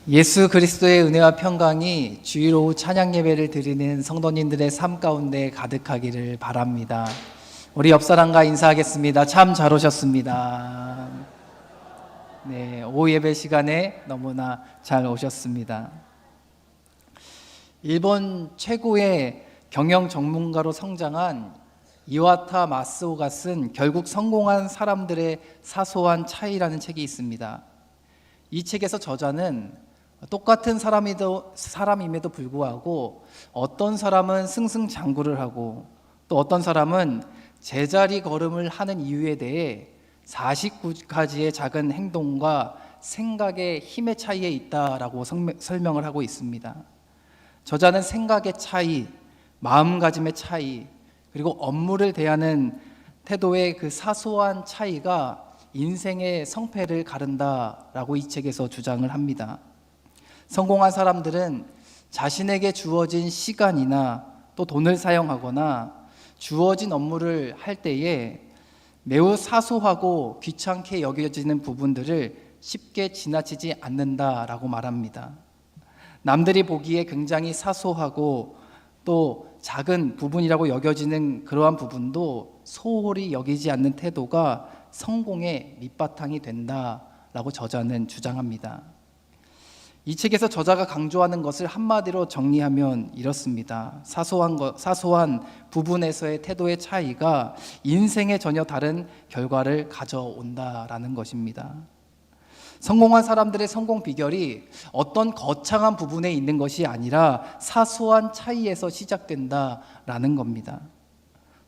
예수 그리스도의 은혜와 평강이 주일 오후 찬양 예배를 드리는 성도님들의 삶 가운데 가득하기를 바랍니다. 우리 옆사람과 인사하겠습니다. 참 잘 오셨습니다. 네, 오후 예배 시간에 너무나 잘 오셨습니다. 일본 최고의 경영 전문가로 성장한 이와타 마스오가 쓴 결국 성공한 사람들의 사소한 차이라는 책이 있습니다. 이 책에서 저자는 똑같은 사람임에도 불구하고 어떤 사람은 승승장구를 하고 또 어떤 사람은 제자리 걸음을 하는 이유에 대해 49가지의 작은 행동과 생각의 힘의 차이에 있다라고 설명을 하고 있습니다. 저자는 생각의 차이, 마음가짐의 차이, 그리고 업무를 대하는 태도의 그 사소한 차이가 인생의 성패를 가른다라고 이 책에서 주장을 합니다. 성공한 사람들은 자신에게 주어진 시간이나 또 돈을 사용하거나 주어진 업무를 할 때에 매우 사소하고 귀찮게 여겨지는 부분들을 쉽게 지나치지 않는다라고 말합니다. 남들이 보기에 굉장히 사소하고 또 작은 부분이라고 여겨지는 그러한 부분도 소홀히 여기지 않는 태도가 성공의 밑바탕이 된다라고 저자는 주장합니다. 이 책에서 저자가 강조하는 것을 한마디로 정리하면 이렇습니다. 사소한 부분에서의 태도의 차이가 인생에 전혀 다른 결과를 가져온다라는 것입니다. 성공한 사람들의 성공 비결이 어떤 거창한 부분에 있는 것이 아니라 사소한 차이에서 시작된다라는 겁니다.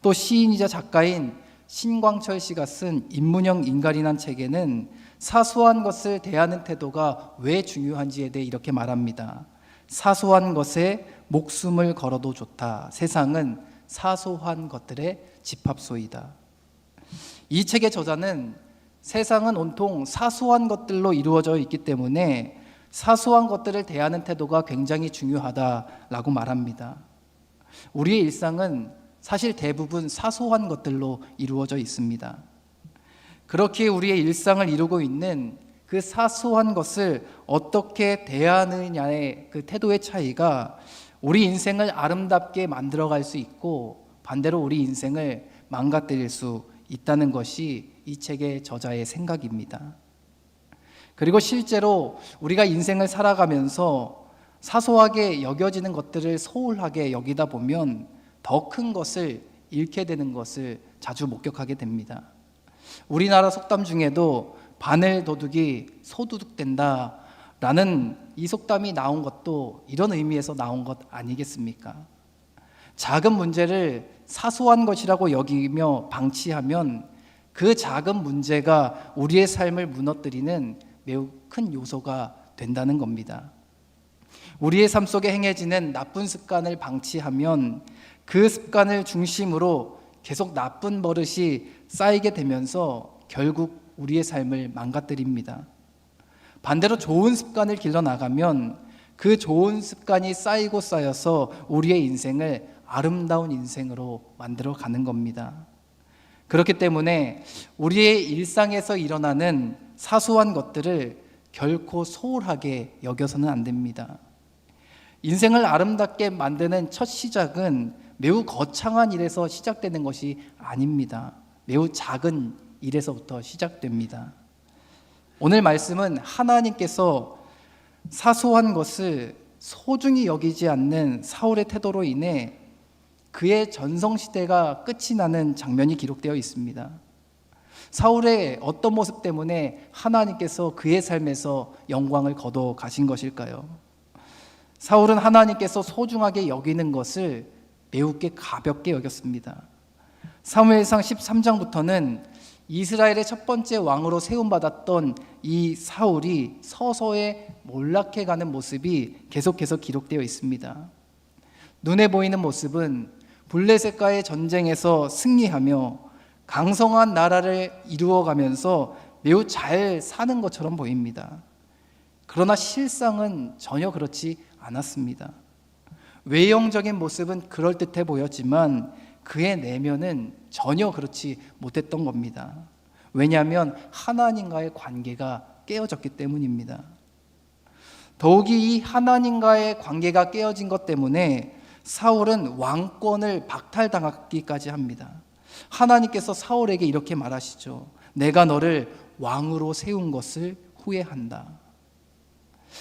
또 시인이자 작가인 신광철 씨가 쓴 인문형 인간이란 책에는 사소한 것을 대하는 태도가 왜 중요한지에 대해 이렇게 말합니다. 사소한 것에 목숨을 걸어도 좋다. 세상은 사소한 것들의 집합소이다. 이 책의 저자는 세상은 온통 사소한 것들로 이루어져 있기 때문에 사소한 것들을 대하는 태도가 굉장히 중요하다라고 말합니다. 우리의 일상은 사실 대부분 사소한 것들로 이루어져 있습니다. 그렇게 우리의 일상을 이루고 있는 그 사소한 것을 어떻게 대하느냐의 그 태도의 차이가 우리 인생을 아름답게 만들어갈 수 있고 반대로 우리 인생을 망가뜨릴 수 있다는 것이 이 책의 저자의 생각입니다. 그리고 실제로 우리가 인생을 살아가면서 사소하게 여겨지는 것들을 소홀하게 여기다 보면 더 큰 것을 잃게 되는 것을 자주 목격하게 됩니다. 우리나라 속담 중에도 바늘 도둑이 소도둑 된다 라는 이 속담이 나온 것도 이런 의미에서 나온 것 아니겠습니까? 작은 문제를 사소한 것이라고 여기며 방치하면 그 작은 문제가 우리의 삶을 무너뜨리는 매우 큰 요소가 된다는 겁니다. 우리의 삶 속에 행해지는 나쁜 습관을 방치하면 그 습관을 중심으로 계속 나쁜 버릇이 쌓이게 되면서 결국 우리의 삶을 망가뜨립니다. 반대로 좋은 습관을 길러나가면 그 좋은 습관이 쌓이고 쌓여서 우리의 인생을 아름다운 인생으로 만들어가는 겁니다. 그렇기 때문에 우리의 일상에서 일어나는 사소한 것들을 결코 소홀하게 여겨서는 안 됩니다. 인생을 아름답게 만드는 첫 시작은 매우 거창한 일에서 시작되는 것이 아닙니다. 매우 작은 일에서부터 시작됩니다. 오늘 말씀은 하나님께서 사소한 것을 소중히 여기지 않는 사울의 태도로 인해 그의 전성시대가 끝이 나는 장면이 기록되어 있습니다. 사울의 어떤 모습 때문에 하나님께서 그의 삶에서 영광을 거둬 가신 것일까요? 사울은 하나님께서 소중하게 여기는 것을 매우 가볍게 여겼습니다. 사무엘상 13장부터는 이스라엘의 첫 번째 왕으로 세움받았던 이 사울이 서서히 몰락해가는 모습이 계속해서 기록되어 있습니다. 눈에 보이는 모습은 블레셋과의 전쟁에서 승리하며 강성한 나라를 이루어가면서 매우 잘 사는 것처럼 보입니다. 그러나 실상은 전혀 그렇지 않았습니다. 외형적인 모습은 그럴듯해 보였지만 그의 내면은 전혀 그렇지 못했던 겁니다. 왜냐하면 하나님과의 관계가 깨어졌기 때문입니다. 더욱이 이 하나님과의 관계가 깨어진 것 때문에 사울은 왕권을 박탈당하기까지 합니다. 하나님께서 사울에게 이렇게 말하시죠. 내가 너를 왕으로 세운 것을 후회한다.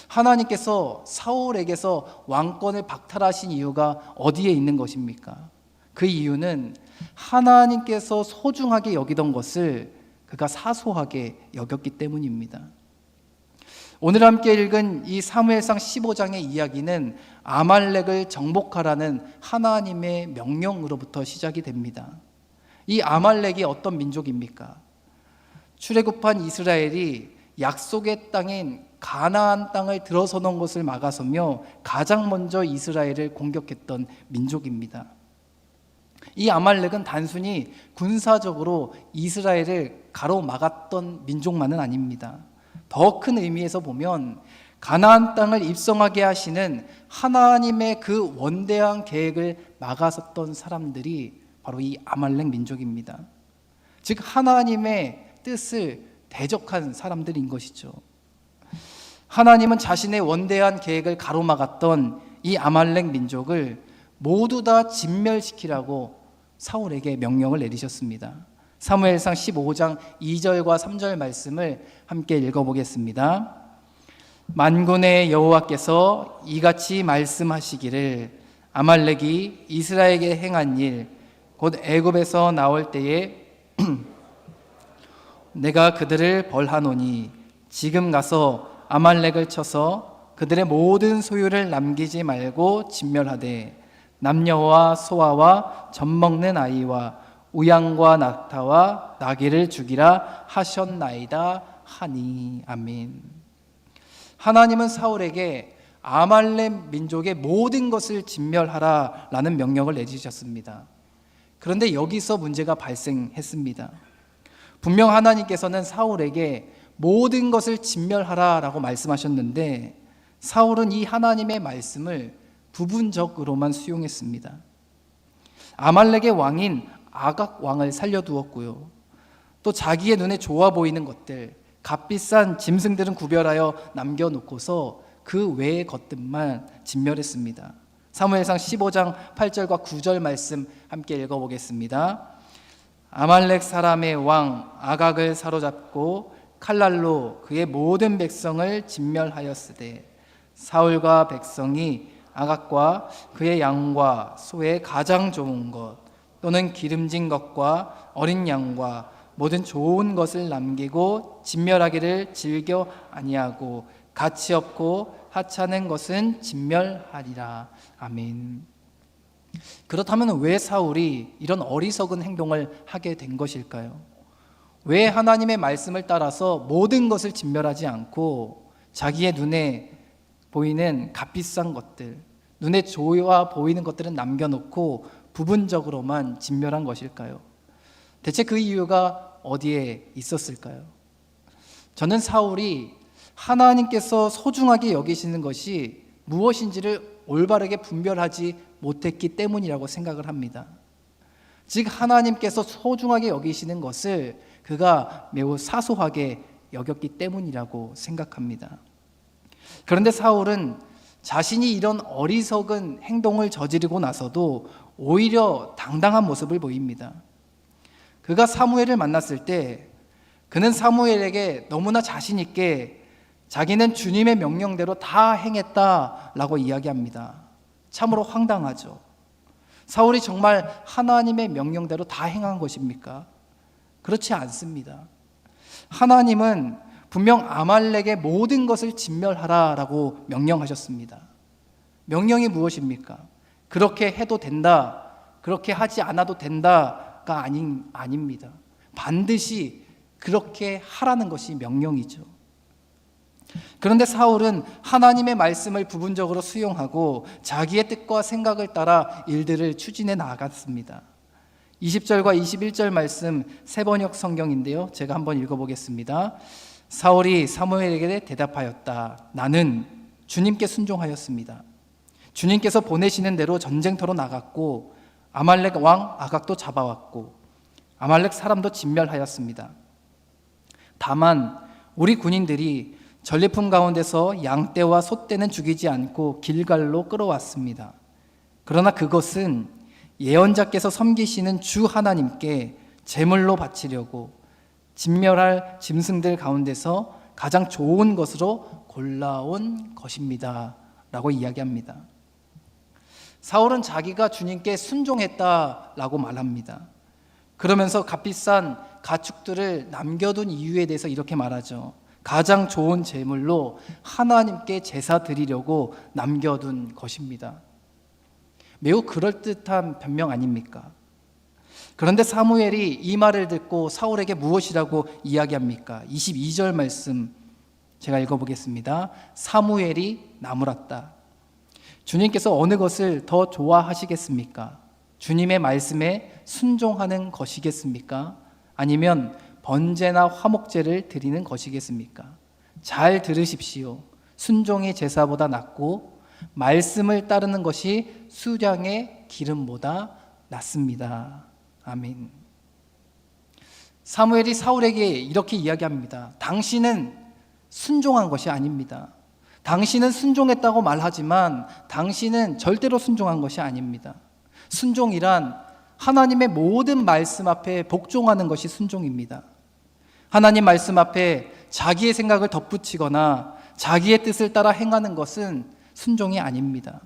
하나님께서 사울에게서 왕권을 박탈하신 이유가 어디에 있는 것입니까? 그 이유는 하나님께서 소중하게 여기던 것을 그가 사소하게 여겼기 때문입니다. 오늘 함께 읽은 이 사무엘상 15장의 이야기는 아말렉을 정복하라는 하나님의 명령으로부터 시작이 됩니다. 이 아말렉이 어떤 민족입니까? 출애굽한 이스라엘이 약속의 땅인 가나안 땅을 들어서는 것을 막아서며 가장 먼저 이스라엘을 공격했던 민족입니다. 이 아말렉은 단순히 군사적으로 이스라엘을 가로막았던 민족만은 아닙니다. 더 큰 의미에서 보면 가나안 땅을 입성하게 하시는 하나님의 그 원대한 계획을 막았었던 사람들이 바로 이 아말렉 민족입니다. 즉 하나님의 뜻을 대적한 사람들인 것이죠. 하나님은 자신의 원대한 계획을 가로막았던 이 아말렉 민족을 모두 다 진멸시키라고 사울에게 명령을 내리셨습니다. 사무엘상 15장 2절과 3절 말씀을 함께 읽어보겠습니다. 만군의 여호와께서 이같이 말씀하시기를 아말렉이 이스라엘에게 행한 일 곧 애굽에서 나올 때에 내가 그들을 벌하노니 지금 가서 아말렉을 쳐서 그들의 모든 소유를 남기지 말고 진멸하되 남녀와 소아와 젖먹는 아이와 우양과 낙타와 나귀를 죽이라 하셨나이다 하니. 아멘. 하나님은 사울에게 아말렉 민족의 모든 것을 진멸하라 라는 명령을 내리셨습니다. 그런데 여기서 문제가 발생했습니다. 분명 하나님께서는 사울에게 모든 것을 진멸하라 라고 말씀하셨는데 사울은 이 하나님의 말씀을 부분적으로만 수용했습니다. 아말렉의 왕인 아각 왕을 살려두었고요. 또 자기의 눈에 좋아 보이는 것들, 값비싼 짐승들은 구별하여 남겨놓고서 그 외의 것들만 진멸했습니다. 사무엘상 15장 8절과 9절 말씀 함께 읽어보겠습니다. 아말렉 사람의 왕 아각을 사로잡고 칼날로 그의 모든 백성을 진멸하였으되 사울과 백성이 아각과 그의 양과 소의 가장 좋은 것 또는 기름진 것과 어린 양과 모든 좋은 것을 남기고 진멸하기를 즐겨 아니하고 가치 없고 하찮은 것은 진멸하리라. 아멘. 그렇다면 왜 사울이 이런 어리석은 행동을 하게 된 것일까요? 왜 하나님의 말씀을 따라서 모든 것을 진멸하지 않고 자기의 눈에 보이는 값비싼 것들, 눈에 좋아 보이는 것들은 남겨놓고 부분적으로만 진멸한 것일까요? 대체 그 이유가 어디에 있었을까요? 저는 사울이 하나님께서 소중하게 여기시는 것이 무엇인지를 올바르게 분별하지 못했기 때문이라고 생각을 합니다. 즉 하나님께서 소중하게 여기시는 것을 그가 매우 사소하게 여겼기 때문이라고 생각합니다. 그런데 사울은 자신이 이런 어리석은 행동을 저지르고 나서도 오히려 당당한 모습을 보입니다. 그가 사무엘을 만났을 때 그는 사무엘에게 너무나 자신 있게 자기는 주님의 명령대로 다 행했다라고 이야기합니다. 참으로 황당하죠. 사울이 정말 하나님의 명령대로 다 행한 것입니까? 그렇지 않습니다. 하나님은 분명 아말렉의 모든 것을 진멸하라라고 명령하셨습니다. 명령이 무엇입니까? 그렇게 해도 된다, 그렇게 하지 않아도 된다가 아닙니다. 반드시 그렇게 하라는 것이 명령이죠. 그런데 사울은 하나님의 말씀을 부분적으로 수용하고 자기의 뜻과 생각을 따라 일들을 추진해 나갔습니다. 20절과 21절 말씀 세번역 성경인데요. 제가 한번 읽어보겠습니다. 사울이 사무엘에게 대답하였다. 나는 주님께 순종하였습니다. 주님께서 보내시는 대로 전쟁터로 나갔고 아말렉 왕 아각도 잡아왔고 아말렉 사람도 진멸하였습니다. 다만 우리 군인들이 전리품 가운데서 양떼와 소떼는 죽이지 않고 길갈로 끌어왔습니다. 그러나 그것은 예언자께서 섬기시는 주 하나님께 제물로 바치려고 진멸할 짐승들 가운데서 가장 좋은 것으로 골라온 것입니다 라고 이야기합니다. 사울은 자기가 주님께 순종했다라고 말합니다. 그러면서 값비싼 가축들을 남겨둔 이유에 대해서 이렇게 말하죠. 가장 좋은 제물로 하나님께 제사 드리려고 남겨둔 것입니다. 매우 그럴듯한 변명 아닙니까? 그런데 사무엘이 이 말을 듣고 사울에게 무엇이라고 이야기합니까? 22절 말씀 제가 읽어보겠습니다. 사무엘이 나무랐다. 주님께서 어느 것을 더 좋아하시겠습니까? 주님의 말씀에 순종하는 것이겠습니까? 아니면 번제나 화목제를 드리는 것이겠습니까? 잘 들으십시오. 순종이 제사보다 낫고 말씀을 따르는 것이 수량의 기름보다 낫습니다. 아멘. 사무엘이 사울에게 이렇게 이야기합니다. 당신은 순종한 것이 아닙니다. 당신은 순종했다고 말하지만 당신은 절대로 순종한 것이 아닙니다. 순종이란 하나님의 모든 말씀 앞에 복종하는 것이 순종입니다. 하나님 말씀 앞에 자기의 생각을 덧붙이거나 자기의 뜻을 따라 행하는 것은 순종이 아닙니다.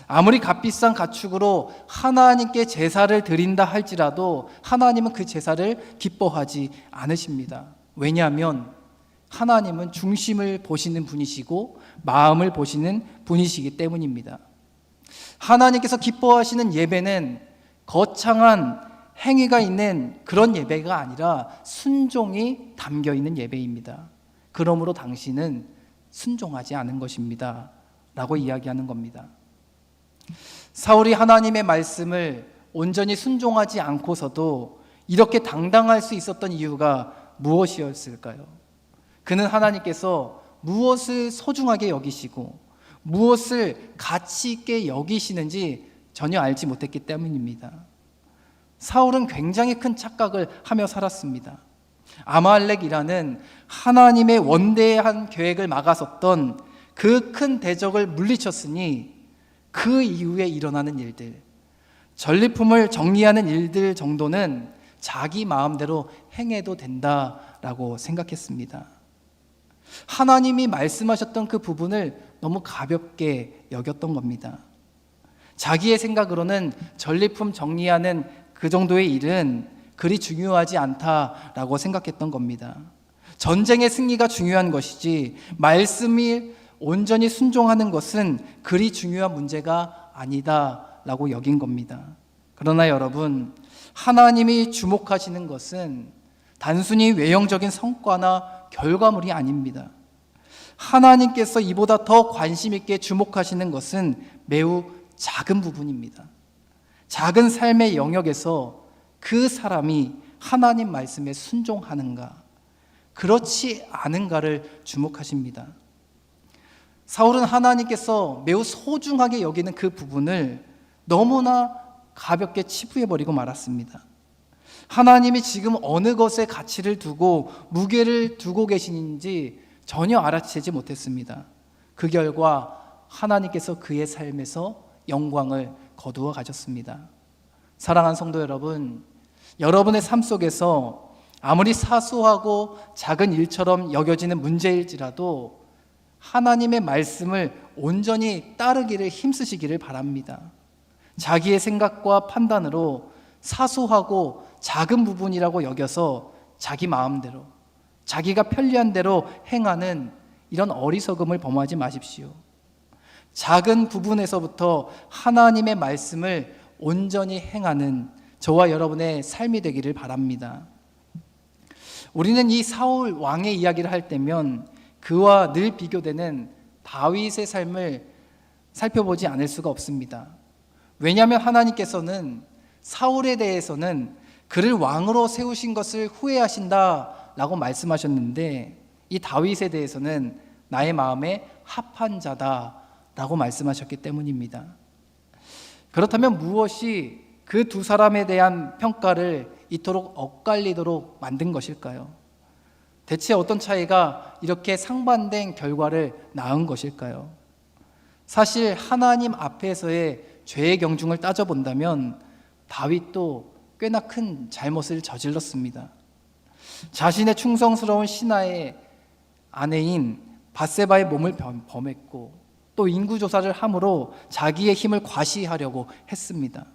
아무리 값비싼 가축으로 하나님께 제사를 드린다 할지라도 하나님은 그 제사를 기뻐하지 않으십니다. 왜냐하면 하나님은 중심을 보시는 분이시고 마음을 보시는 분이시기 때문입니다. 하나님께서 기뻐하시는 예배는 거창한 행위가 있는 그런 예배가 아니라 순종이 담겨 있는 예배입니다. 그러므로 당신은 순종하지 않은 것입니다 라고 이야기하는 겁니다. 사울이 하나님의 말씀을 온전히 순종하지 않고서도 이렇게 당당할 수 있었던 이유가 무엇이었을까요? 그는 하나님께서 무엇을 소중하게 여기시고 무엇을 가치 있게 여기시는지 전혀 알지 못했기 때문입니다. 사울은 굉장히 큰 착각을 하며 살았습니다. 아말렉이라는 하나님의 원대한 계획을 막아섰던 그 큰 대적을 물리쳤으니 그 이후에 일어나는 일들, 전리품을 정리하는 일들 정도는 자기 마음대로 행해도 된다라고 생각했습니다. 하나님이 말씀하셨던 그 부분을 너무 가볍게 여겼던 겁니다. 자기의 생각으로는 전리품 정리하는 그 정도의 일은 그리 중요하지 않다라고 생각했던 겁니다. 전쟁의 승리가 중요한 것이지 말씀이 온전히 순종하는 것은 그리 중요한 문제가 아니다라고 여긴 겁니다. 그러나 여러분, 하나님이 주목하시는 것은 단순히 외형적인 성과나 결과물이 아닙니다. 하나님께서 이보다 더 관심 있게 주목하시는 것은 매우 작은 부분입니다. 작은 삶의 영역에서 그 사람이 하나님 말씀에 순종하는가, 그렇지 않은가를 주목하십니다. 사울은 하나님께서 매우 소중하게 여기는 그 부분을 너무나 가볍게 치부해버리고 말았습니다. 하나님이 지금 어느 것에 가치를 두고 무게를 두고 계시는지 전혀 알아채지 못했습니다. 그 결과 하나님께서 그의 삶에서 영광을 거두어 가셨습니다. 사랑하는 성도 여러분, 여러분의 삶 속에서 아무리 사소하고 작은 일처럼 여겨지는 문제일지라도 하나님의 말씀을 온전히 따르기를 힘쓰시기를 바랍니다. 자기의 생각과 판단으로 사소하고 작은 부분이라고 여겨서 자기 마음대로, 자기가 편리한 대로 행하는 이런 어리석음을 범하지 마십시오. 작은 부분에서부터 하나님의 말씀을 온전히 행하는 저와 여러분의 삶이 되기를 바랍니다. 우리는 이 사울 왕의 이야기를 할 때면 그와 늘 비교되는 다윗의 삶을 살펴보지 않을 수가 없습니다. 왜냐하면 하나님께서는 사울에 대해서는 그를 왕으로 세우신 것을 후회하신다라고 말씀하셨는데 이 다윗에 대해서는 나의 마음에 합한 자다라고 말씀하셨기 때문입니다. 그렇다면 무엇이 그 두 사람에 대한 평가를 이토록 엇갈리도록 만든 것일까요? 대체 어떤 차이가 이렇게 상반된 결과를 낳은 것일까요? 사실 하나님 앞에서의 죄의 경중을 따져본다면 다윗도 꽤나 큰 잘못을 저질렀습니다. 자신의 충성스러운 신하의 아내인 밧세바의 몸을 범했고 또 인구조사를 함으로 자기의 힘을 과시하려고 했습니다.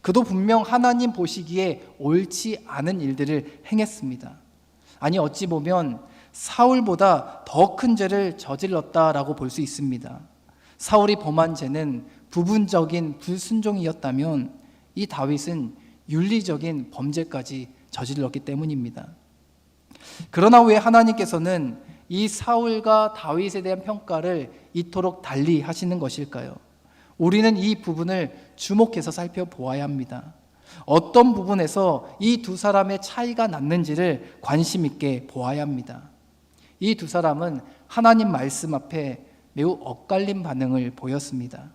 그도 분명 하나님 보시기에 옳지 않은 일들을 행했습니다. 아니 어찌 보면 사울보다 더 큰 죄를 저질렀다라고 볼 수 있습니다. 사울이 범한 죄는 부분적인 불순종이었다면 이 다윗은 윤리적인 범죄까지 저질렀기 때문입니다. 그러나 왜 하나님께서는 이 사울과 다윗에 대한 평가를 이토록 달리 하시는 것일까요? 우리는 이 부분을 주목해서 살펴보아야 합니다. 어떤 부분에서 이 두 사람의 차이가 났는지를 관심 있게 보아야 합니다. 이 두 사람은 하나님 말씀 앞에 매우 엇갈린 반응을 보였습니다.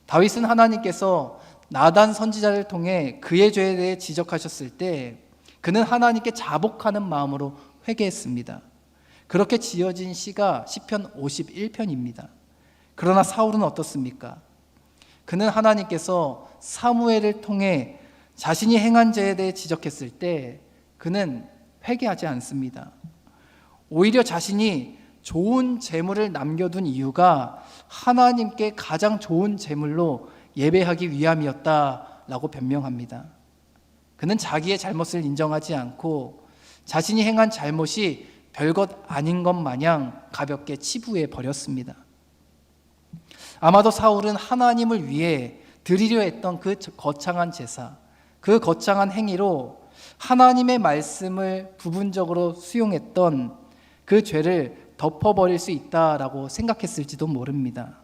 다윗은 하나님께서 나단 선지자를 통해 그의 죄에 대해 지적하셨을 때 그는 하나님께 자복하는 마음으로 회개했습니다. 그렇게 지어진 시가 시편 51편입니다. 그러나 사울은 어떻습니까? 그는 하나님께서 사무엘을 통해 자신이 행한 죄에 대해 지적했을 때 그는 회개하지 않습니다. 오히려 자신이 좋은 재물을 남겨둔 이유가 하나님께 가장 좋은 재물로 예배하기 위함이었다라고 변명합니다. 그는 자기의 잘못을 인정하지 않고 자신이 행한 잘못이 별것 아닌 것 마냥 가볍게 치부해 버렸습니다. 아마도 사울은 하나님을 위해 드리려 했던 그 거창한 제사, 그 거창한 행위로 하나님의 말씀을 부분적으로 수용했던 그 죄를 덮어버릴 수 있다라고 생각했을지도 모릅니다.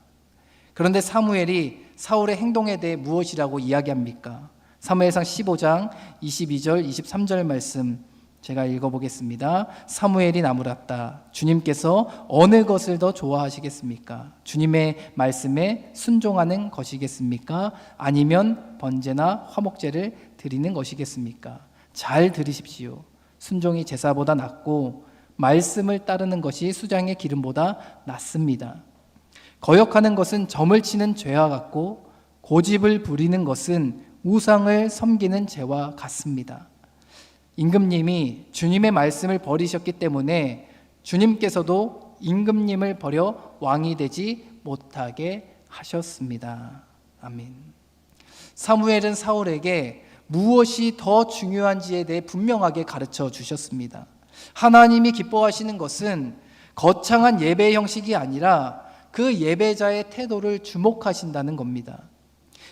그런데 사무엘이 사울의 행동에 대해 무엇이라고 이야기합니까? 사무엘상 15장 22절 23절 말씀 제가 읽어보겠습니다. 사무엘이 나무랐다. 주님께서 어느 것을 더 좋아하시겠습니까? 주님의 말씀에 순종하는 것이겠습니까? 아니면 번제나 화목제를 드리는 것이겠습니까? 잘 들으십시오. 순종이 제사보다 낫고 말씀을 따르는 것이 수장의 기름보다 낫습니다. 거역하는 것은 점을 치는 죄와 같고 고집을 부리는 것은 우상을 섬기는 죄와 같습니다. 임금님이 주님의 말씀을 버리셨기 때문에 주님께서도 임금님을 버려 왕이 되지 못하게 하셨습니다. 아멘. 사무엘은 사울에게 무엇이 더 중요한지에 대해 분명하게 가르쳐 주셨습니다. 하나님이 기뻐하시는 것은 거창한 예배 형식이 아니라 그 예배자의 태도를 주목하신다는 겁니다.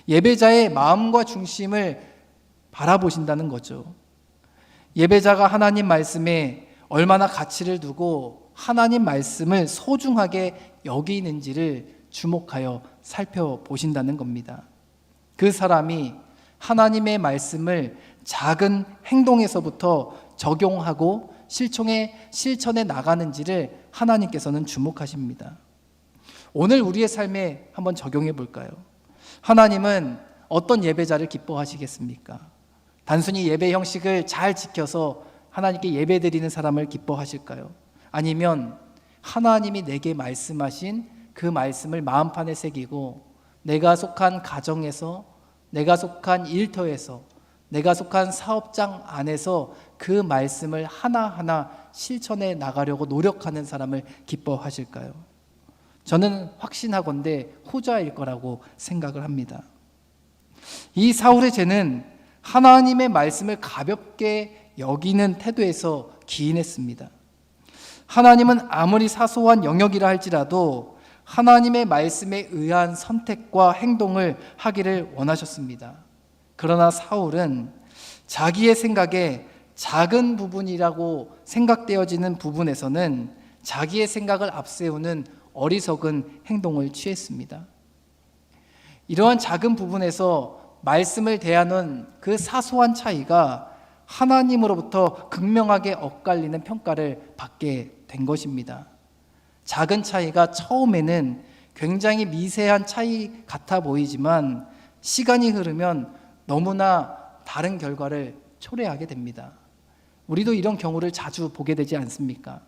예배자의 마음과 중심을 바라보신다는 거죠. 예배자가 하나님 말씀에 얼마나 가치를 두고 하나님 말씀을 소중하게 여기는지를 주목하여 살펴보신다는 겁니다. 그 사람이 하나님의 말씀을 작은 행동에서부터 적용하고 실천에 나가는지를 하나님께서는 주목하십니다. 오늘 우리의 삶에 한번 적용해 볼까요? 하나님은 어떤 예배자를 기뻐하시겠습니까? 단순히 예배 형식을 잘 지켜서 하나님께 예배드리는 사람을 기뻐하실까요? 아니면 하나님이 내게 말씀하신 그 말씀을 마음판에 새기고 내가 속한 가정에서, 내가 속한 일터에서, 내가 속한 사업장 안에서 그 말씀을 하나하나 실천해 나가려고 노력하는 사람을 기뻐하실까요? 저는 확신하건대 후자일 거라고 생각을 합니다. 이 사울의 죄는 하나님의 말씀을 가볍게 여기는 태도에서 기인했습니다. 하나님은 아무리 사소한 영역이라 할지라도 하나님의 말씀에 의한 선택과 행동을 하기를 원하셨습니다. 그러나 사울은 자기의 생각에 작은 부분이라고 생각되어지는 부분에서는 자기의 생각을 앞세우는 어리석은 행동을 취했습니다. 이러한 작은 부분에서 말씀을 대하는 그 사소한 차이가 하나님으로부터 극명하게 엇갈리는 평가를 받게 된 것입니다. 작은 차이가 처음에는 굉장히 미세한 차이 같아 보이지만 시간이 흐르면 너무나 다른 결과를 초래하게 됩니다. 우리도 이런 경우를 자주 보게 되지 않습니까?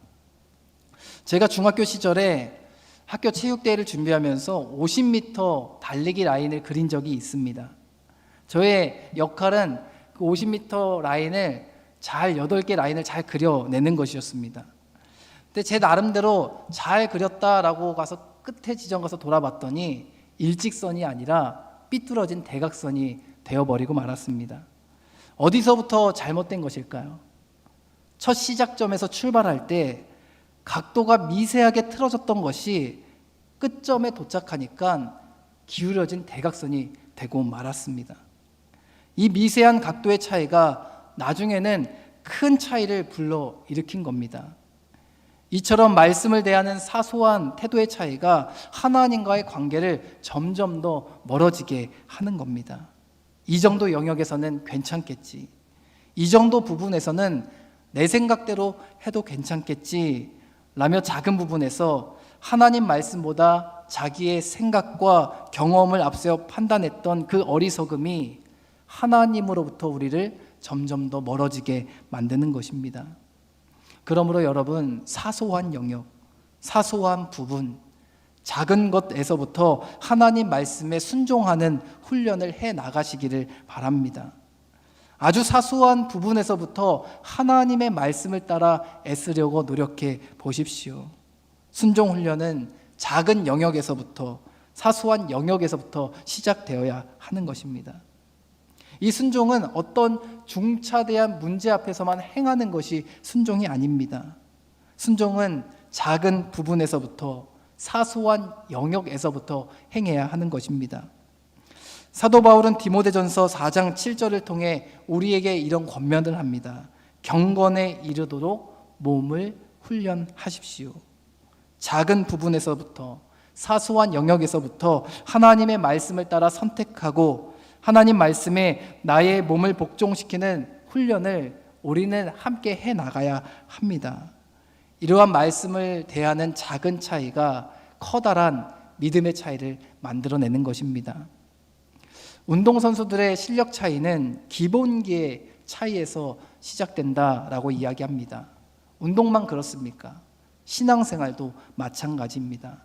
제가 중학교 시절에 학교 체육대회를 준비하면서 50m 달리기 라인을 그린 적이 있습니다. 저의 역할은 그 50m 라인을 8개 라인을 잘 그려내는 것이었습니다. 근데 제 나름대로 잘 그렸다라고 가서 끝에 지점 가서 돌아봤더니 일직선이 아니라 삐뚤어진 대각선이 되어버리고 말았습니다. 어디서부터 잘못된 것일까요? 첫 시작점에서 출발할 때 각도가 미세하게 틀어졌던 것이 끝점에 도착하니까 기울어진 대각선이 되고 말았습니다. 이 미세한 각도의 차이가 나중에는 큰 차이를 불러일으킨 겁니다. 이처럼 말씀을 대하는 사소한 태도의 차이가 하나님과의 관계를 점점 더 멀어지게 하는 겁니다. 이 정도 영역에서는 괜찮겠지. 이 정도 부분에서는 내 생각대로 해도 괜찮겠지 라며 작은 부분에서 하나님 말씀보다 자기의 생각과 경험을 앞세워 판단했던 그 어리석음이 하나님으로부터 우리를 점점 더 멀어지게 만드는 것입니다. 그러므로 여러분, 사소한 영역, 사소한 부분, 작은 것에서부터 하나님 말씀에 순종하는 훈련을 해 나가시기를 바랍니다. 아주 사소한 부분에서부터 하나님의 말씀을 따라 애쓰려고 노력해 보십시오. 순종 훈련은 작은 영역에서부터, 사소한 영역에서부터 시작되어야 하는 것입니다. 이 순종은 어떤 중차대한 문제 앞에서만 행하는 것이 순종이 아닙니다. 순종은 작은 부분에서부터, 사소한 영역에서부터 행해야 하는 것입니다. 사도 바울은 디모데전서 4장 7절을 통해 우리에게 이런 권면을 합니다. 경건에 이르도록 몸을 훈련하십시오. 작은 부분에서부터, 사소한 영역에서부터 하나님의 말씀을 따라 선택하고 하나님 말씀에 나의 몸을 복종시키는 훈련을 우리는 함께 해 나가야 합니다. 이러한 말씀을 대하는 작은 차이가 커다란 믿음의 차이를 만들어내는 것입니다. 운동선수들의 실력 차이는 기본기의 차이에서 시작된다라고 이야기합니다. 운동만 그렇습니까? 신앙생활도 마찬가지입니다.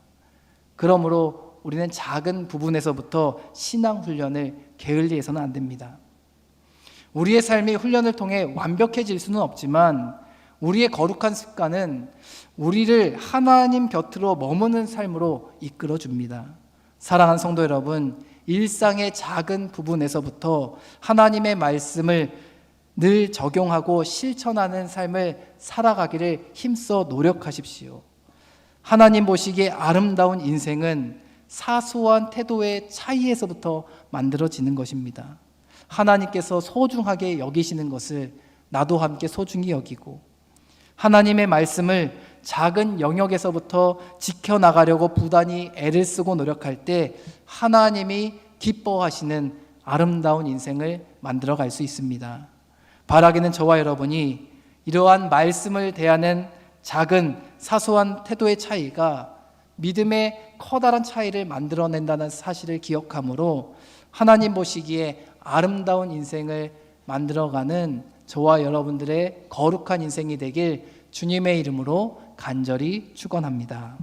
그러므로 우리는 작은 부분에서부터 신앙훈련을 게을리해서는 안 됩니다. 우리의 삶이 훈련을 통해 완벽해질 수는 없지만 우리의 거룩한 습관은 우리를 하나님 곁으로 머무는 삶으로 이끌어줍니다. 사랑하는 성도 여러분, 일상의 작은 부분에서부터 하나님의 말씀을 늘 적용하고 실천하는 삶을 살아가기를 힘써 노력하십시오. 하나님 보시기에 아름다운 인생은 사소한 태도의 차이에서부터 만들어지는 것입니다. 하나님께서 소중하게 여기시는 것을 나도 함께 소중히 여기고 하나님의 말씀을 작은 영역에서부터 지켜나가려고 부단히 애를 쓰고 노력할 때 하나님이 기뻐하시는 아름다운 인생을 만들어갈 수 있습니다. 바라기는 저와 여러분이 이러한 말씀을 대하는 작은 사소한 태도의 차이가 믿음의 커다란 차이를 만들어낸다는 사실을 기억하므로 하나님 보시기에 아름다운 인생을 만들어가는 저와 여러분들의 거룩한 인생이 되길 주님의 이름으로 간절히 축원합니다.